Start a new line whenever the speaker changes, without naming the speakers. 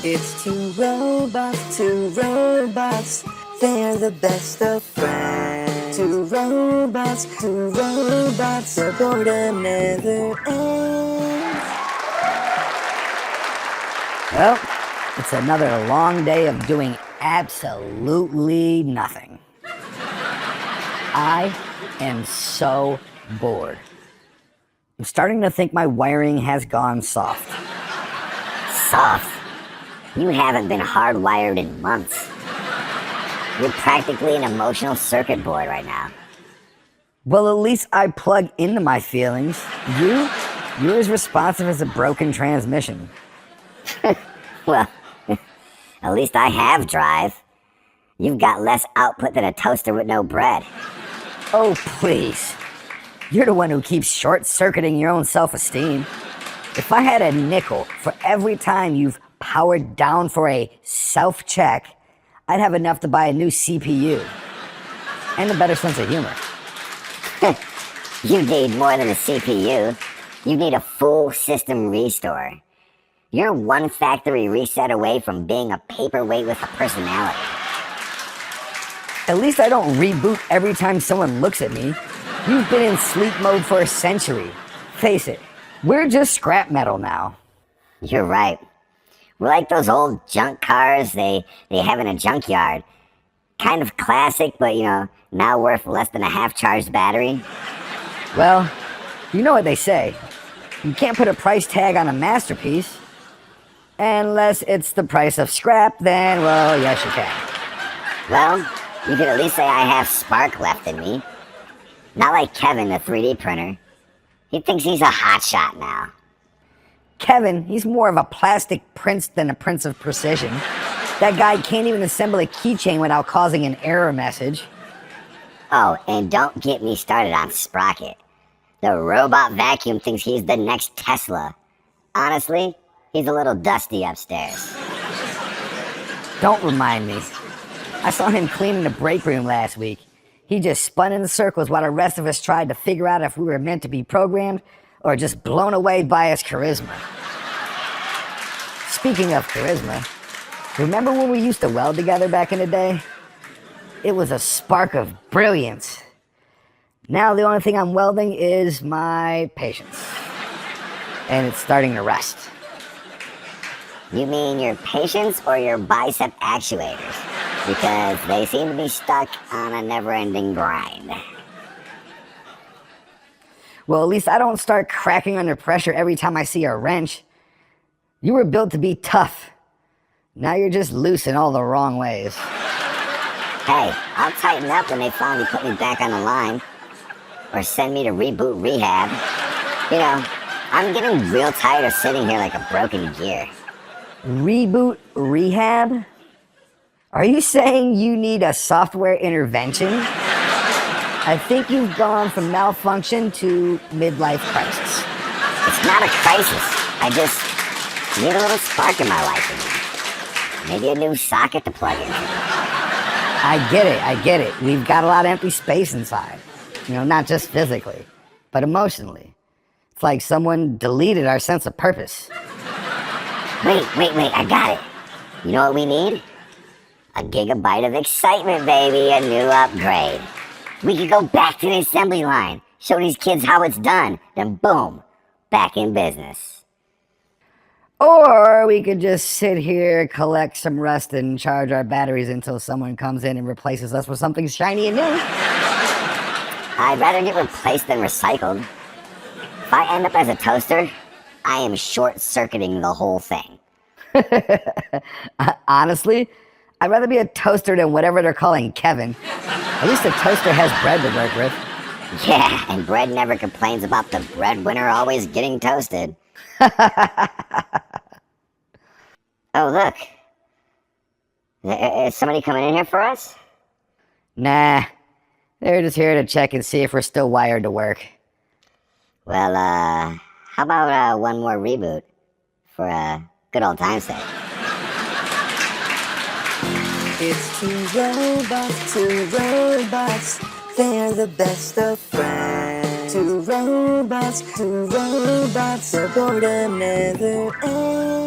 It's two robots, they're the best of friends. Two robots, their boredom never ends.
Well, it's another long day of doing absolutely nothing. I am so bored. I'm starting to think my wiring has gone soft.
Soft? You haven't been hardwired in months. You're practically an emotional circuit board right now.
Well, at least I plug into my feelings. You're as responsive as a broken transmission.
Well, at least I have drive. You've got less output than a toaster with no bread.
Oh, please. You're the one who keeps short-circuiting your own self-esteem. If I had a nickel for every time you've powered down for a self-check, I'd have enough to buy a new CPU. And a better sense of humor.
You need more than a CPU. You need a full system restore. You're one factory reset away from being a paperweight with a personality.
At least I don't reboot every time someone looks at me. You've been in sleep mode for a century. Face it, we're just scrap metal now.
You're right. We're like those old junk cars they have in a junkyard. Kind of classic, but now worth less than a half-charged battery.
Well, you know what they say. You can't put a price tag on a masterpiece. Unless it's the price of scrap, then, well, yes you can.
Well, you could at least say I have spark left in me. Not like Kevin, the 3D printer. He thinks he's a hotshot now.
Kevin, he's more of a plastic prince than a prince of precision. That guy can't even assemble a keychain without causing an error message.
Oh, and don't get me started on Sprocket. The robot vacuum thinks he's the next Tesla. Honestly, he's a little dusty upstairs.
Don't remind me. I saw him cleaning the break room last week. He just spun in circles while the rest of us tried to figure out if we were meant to be programmed or just blown away by his charisma. Speaking of charisma, remember when we used to weld together back in the day? It was a spark of brilliance. Now the only thing I'm welding is my patience. And it's starting to rust.
You mean your patience or your bicep actuators? Because they seem to be stuck on a never-ending grind.
Well, at least I don't start cracking under pressure every time I see a wrench. You were built to be tough. Now you're just loose in all the wrong ways.
Hey, I'll tighten up when they finally put me back on the line. Or send me to reboot rehab. I'm getting real tired of sitting here like a broken gear.
Reboot rehab? Are you saying you need a software intervention? I think you've gone from malfunction to midlife crisis.
It's not a crisis. I just need a little spark in my life. Maybe a new socket to plug in.
I get it. We've got a lot of empty space inside. Not just physically, but emotionally. It's like someone deleted our sense of purpose.
Wait, I got it. You know what we need? A gigabyte of excitement, baby, a new upgrade. We could go back to the assembly line, show these kids how it's done, then boom, back in business.
Or we could just sit here, collect some rust, and charge our batteries until someone comes in and replaces us with something shiny and new.
I'd rather get replaced than recycled. If I end up as a toaster, I am short-circuiting the whole thing.
Honestly, I'd rather be a toaster than whatever they're calling Kevin. At least a toaster has bread to work with.
Yeah, and bread never complains about the breadwinner always getting toasted. Oh, look. Is somebody coming in here for us?
Nah, they're just here to check and see if we're still wired to work.
Well, how about one more reboot for a good old time's sake?
It's two robots, they're the best of friends. Two robots, their boredom never ends.